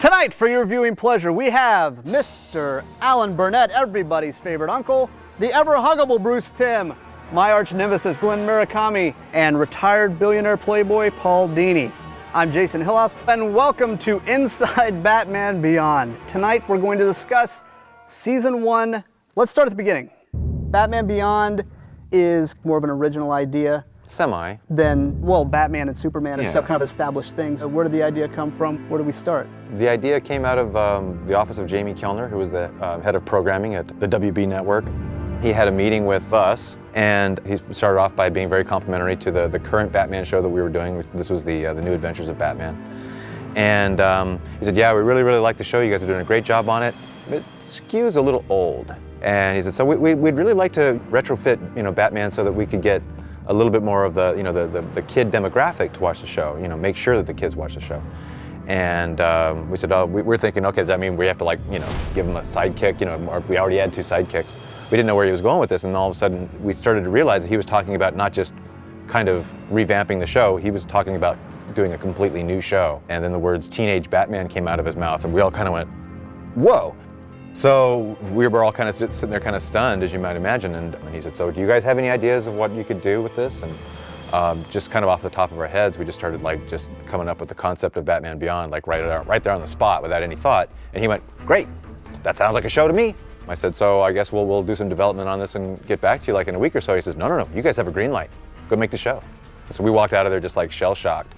Tonight, for your viewing pleasure, we have Mr. Alan Burnett, everybody's favorite uncle, the ever-huggable Bruce Timm, my arch-nemesis Glenn Murakami, and retired billionaire playboy Paul Dini. I'm Jason Hillhouse, and welcome to Inside Batman Beyond. Tonight, we're going to discuss Season 1. Let's start at the beginning. Batman Beyond is more of an original idea. Semi. Then, well, Batman and Superman and stuff kind of established things. So where did the idea come from? Where do we start? The idea came out of the office of Jamie Kellner, who was the head of programming at the WB network. He had a meeting with us, and he started off by being very complimentary to the current Batman show that we were doing. This was the New Adventures of Batman. And he said, yeah, we really like the show. You guys are doing a great job on it. It skews a little old. And he said, so we'd really like to retrofit, Batman so that we could get a little bit more of the kid demographic to watch the show, make sure that the kids watch the show. And we said, we're thinking, okay, does that mean we have to give him a sidekick? We already had two sidekicks. We didn't know where he was going with this, and all of a sudden we started to realize that he was talking about not just kind of revamping the show, he was talking about doing a completely new show. And then the words Teenage Batman came out of his mouth, and we all kind of went, whoa. So we were all kind of sitting there kind of stunned, as you might imagine, and he said, so do you guys have any ideas of what you could do with this? And just kind of off the top of our heads, we just started just coming up with the concept of Batman Beyond, right there on the spot without any thought. And he went, great, that sounds like a show to me. I said, so I guess we'll do some development on this and get back to you in a week or so. He says, no, you guys have a green light, go make the show. So we walked out of there just shell-shocked.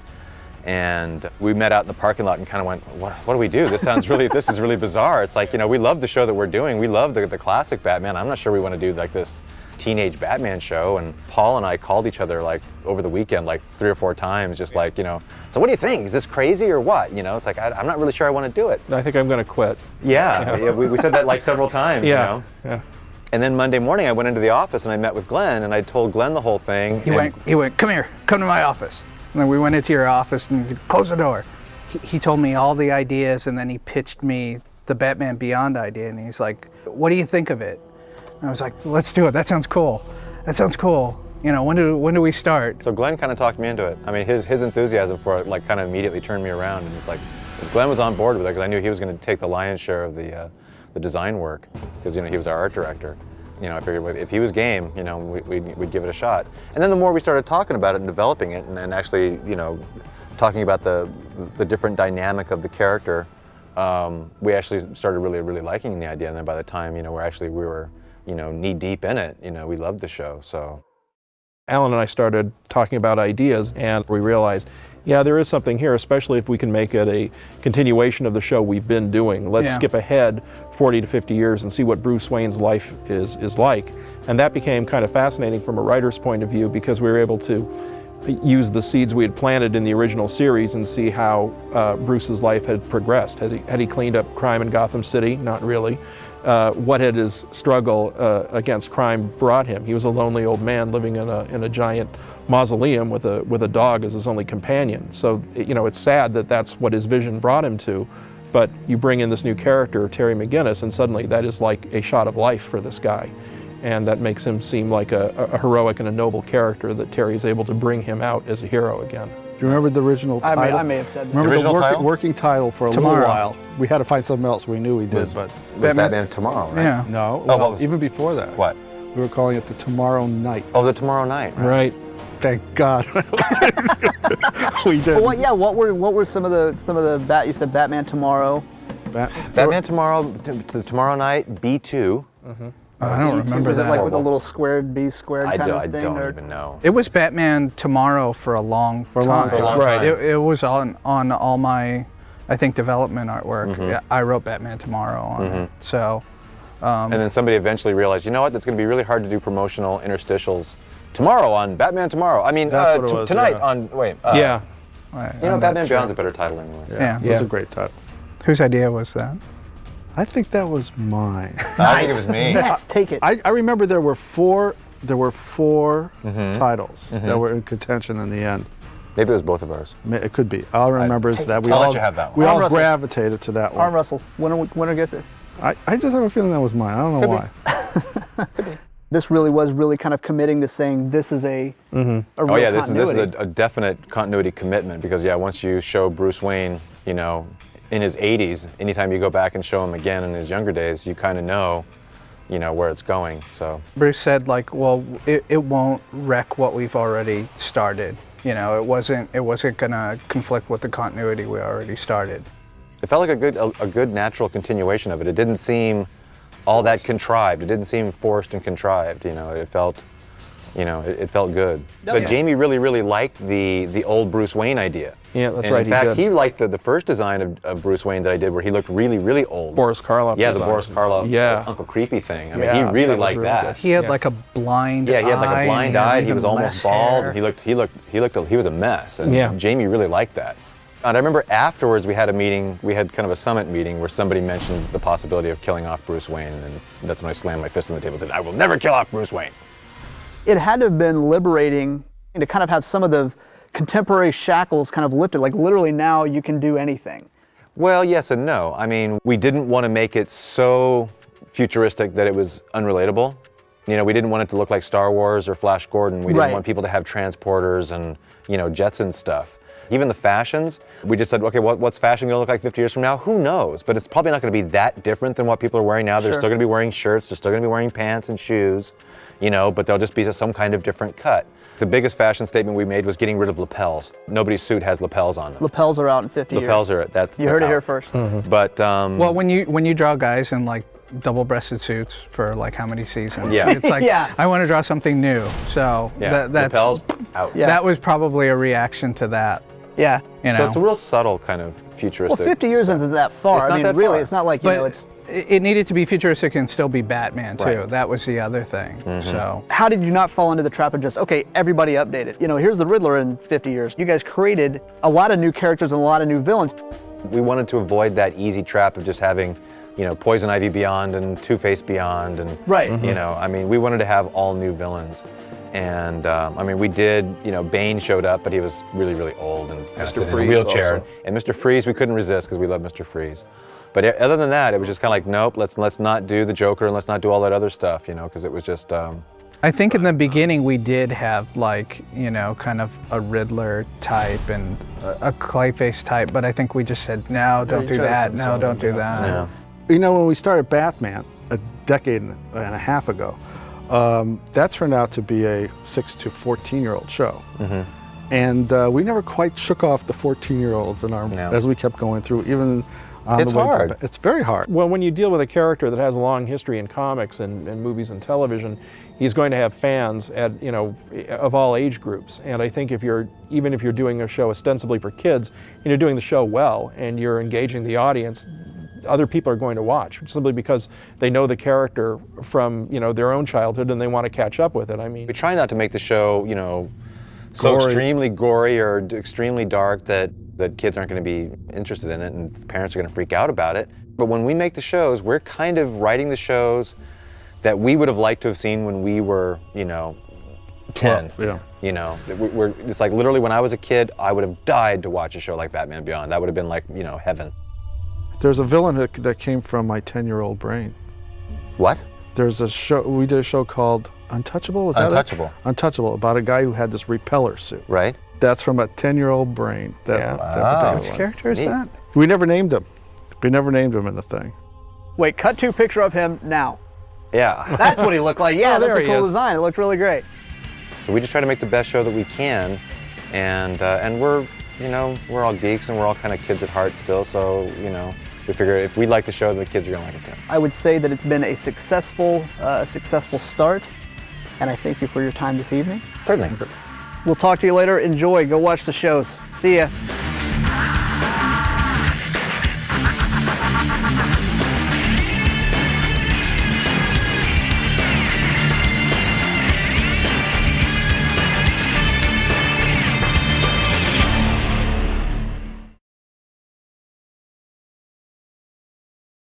And we met out in the parking lot and kind of went, what do we do? This is really bizarre. It's we love the show that we're doing. We love the classic Batman. I'm not sure we want to do this teenage Batman show. And Paul and I called each other over the weekend 3 or 4 times, just so what do you think? Is this crazy or what? It's I'm not really sure I want to do it. I think I'm going to quit. Yeah, we said that several times, Yeah. And then Monday morning I went into the office and I met with Glenn and I told Glenn the whole thing. He went, come here, come to my office. And then we went into your office and he said, close the door. He told me all the ideas, and then he pitched me the Batman Beyond idea, and he's like, what do you think of it? And I was like, let's do it. That sounds cool. When do we start? So Glenn kind of talked me into it. I mean, his enthusiasm for it kind of immediately turned me around, and it's Glenn was on board with it because I knew he was going to take the lion's share of the design work because he was our art director. I figured if he was game, we'd give it a shot. And then the more we started talking about it and developing it and actually, talking about the different dynamic of the character, we actually started really liking the idea. And then by the time, we were knee deep in it, we loved the show, so. Alan and I started talking about ideas, and we realized, yeah, there is something here, especially if we can make it a continuation of the show we've been doing. Let's skip ahead 40 to 50 years and see what Bruce Wayne's life is like. And that became kind of fascinating from a writer's point of view because we were able to use the seeds we had planted in the original series and see how Bruce's life had progressed. Had he cleaned up crime in Gotham City? Not really. What had his struggle against crime brought him? He was a lonely old man living in a giant mausoleum with a dog as his only companion. So it's sad that that's what his vision brought him to. But you bring in this new character, Terry McGinnis, and suddenly that is like a shot of life for this guy. And that makes him seem like a heroic and a noble character that Terry is able to bring him out as a hero again. Do you remember the original title? I may have said that. Remember the original title? Working title for a little while. We had to find something else. We knew we did, but Batman Tomorrow, right? Yeah. no. Oh, Well, even before that. What? We were calling it the Tomorrow Night. Oh, the Tomorrow Night, right? Right. Thank God. We did. Well, what were some of the you said Batman Tomorrow. Batman Tomorrow, the Tomorrow Night, B2. Oh, I don't remember Was that. it with a little squared B squared I kind of thing? don't even know. It was Batman Tomorrow for a long time. For a long Right. time. It was on all my, I think, development artwork. Yeah, I wrote Batman Tomorrow on it. So. And then somebody eventually realized, you know what, that's going to be really hard to do promotional interstitials tomorrow on Batman Tomorrow. I mean, That's what it was, tonight yeah. on, Yeah. Batman Beyond's a better title anyway. Yeah. It was a great title. Whose idea was that? I think that was mine. I think it was me. Yes, take it. I remember there were four titles that were in contention in the end. Maybe it was both of ours. It could be. All I remember is that we I'll all let you have that one. we Arm all wrestle. gravitated to that Arm one. wrestle. Winner gets it. I just have a feeling that was mine. I don't know why. This really was kind of committing to saying this is a real Oh yeah, this is continuity. a definite continuity commitment because once you show Bruce Wayne, in his 80s, anytime you go back and show him again in his younger days, you kind of know, where it's going. So Bruce said, like, well, it won't wreck what we've already started. It wasn't gonna conflict with the continuity we already started. it felt like a good natural continuation of it. It didn't seem all that contrived. It didn't seem forced and contrived. It felt, it felt good. But Jamie really liked the old Bruce Wayne idea. Yeah, that's and right. In fact, he liked the first design of Bruce Wayne that I did, where he looked really old. Boris Karloff. Yeah, the design. Boris Karloff, Yeah. Uncle Creepy thing. I mean, Yeah, he really that was liked really that. good. He had like a blind eye. Yeah, he had like a blind and eye. He even was almost less bald. hair. And he was a mess. And Yeah. Jamie really liked that. And I remember afterwards we had a meeting. We had kind of a summit meeting where somebody mentioned the possibility of killing off Bruce Wayne, and that's when I slammed my fist on the table and said, "I will never kill off Bruce Wayne." It had to have been liberating to kind of have some of the contemporary shackles kind of lifted, like literally now you can do anything. Well, yes and no. I mean, we didn't want to make it so futuristic that it was unrelatable. We didn't want it to look like Star Wars or Flash Gordon. We didn't Right. want people to have transporters and, jets and stuff. Even the fashions, we just said, okay, what's fashion gonna look like 50 years from now? Who knows? But it's probably not gonna be that different than what people are wearing now. They're Sure. still gonna be wearing shirts, they're still gonna be wearing pants and shoes, but they'll just be some kind of different cut. The biggest fashion statement we made was getting rid of lapels. Nobody's suit has lapels on them. Lapels are out in 50 Lapels years. are, You heard it they're here out. first. But, Well, when you draw guys in like double-breasted suits for like how many seasons? Yeah. It's like, Yeah. I want to draw something new. So yeah, that's lapels out. Yeah. that was probably a reaction to that. Yeah. So it's a real subtle kind of Well, futuristic. 50 years stuff. isn't that far. It's not I mean, that really, far. it's not like, But it's... it needed to be futuristic and still be Batman too. Right. That was the other thing. So How did you not fall into the trap of just, okay, everybody updated? Here's the Riddler in 50 years. You guys created a lot of new characters and a lot of new villains. We wanted to avoid that easy trap of just having, Poison Ivy Beyond and Two-Face Beyond, and Right. we wanted to have all new villains. And we did, Bane showed up, but he was really old and kind of sitting in a Freeze wheelchair. also. And Mr. Freeze, we couldn't resist because we love Mr. Freeze. But other than that, it was just kind of like, nope, let's not do the Joker and let's not do all that other stuff, because it was just. I think in the beginning we did have like, kind of a Riddler type and a Clayface type, but I think we just said, no, don't you do tried to that. send No, some don't of do them that. Yeah. When we started Batman a decade and a half ago, that turned out to be a 6 to 14-year-old show. And we never quite shook off the 14-year-olds in our No. as we kept going through, even on It's the way to hard. It's very hard. Well, when you deal with a character that has a long history in comics and movies and television, he's going to have fans at of all age groups. And I think even if you're doing a show ostensibly for kids, and you're doing the show well and you're engaging the audience, other people are going to watch simply because they know the character from their own childhood and they want to catch up with it. I mean, We try not to make the show, so Gory. extremely gory or extremely dark that kids aren't going to be interested in it and parents are going to freak out about it. But when we make the shows, we're kind of writing the shows that we would have liked to have seen when we were, 10. Well, It's like literally when I was a kid, I would have died to watch a show like Batman Beyond. That would have been like, heaven. There's a villain that came from my 10-year-old brain. What? There's a show, we did a show called Untouchable, was that it? Untouchable. Untouchable, about a guy who had this repeller suit. Right? That's from a 10-year-old brain. That particular Which one. character is Neat. that? We never named him. We never named him in the thing. Wait, cut to picture of him now. Yeah. That's what he looked like. Yeah, Oh, that's there a he cool is. design. It looked really great. So we just try to make the best show that we can, and we're we're all geeks and we're all kind of kids at heart still. So we figure if we like the show, the kids are gonna like it too. I would say that it's been a successful start, and I thank you for your time this evening. Certainly. We'll talk to you later. Enjoy. Go watch the shows. See ya.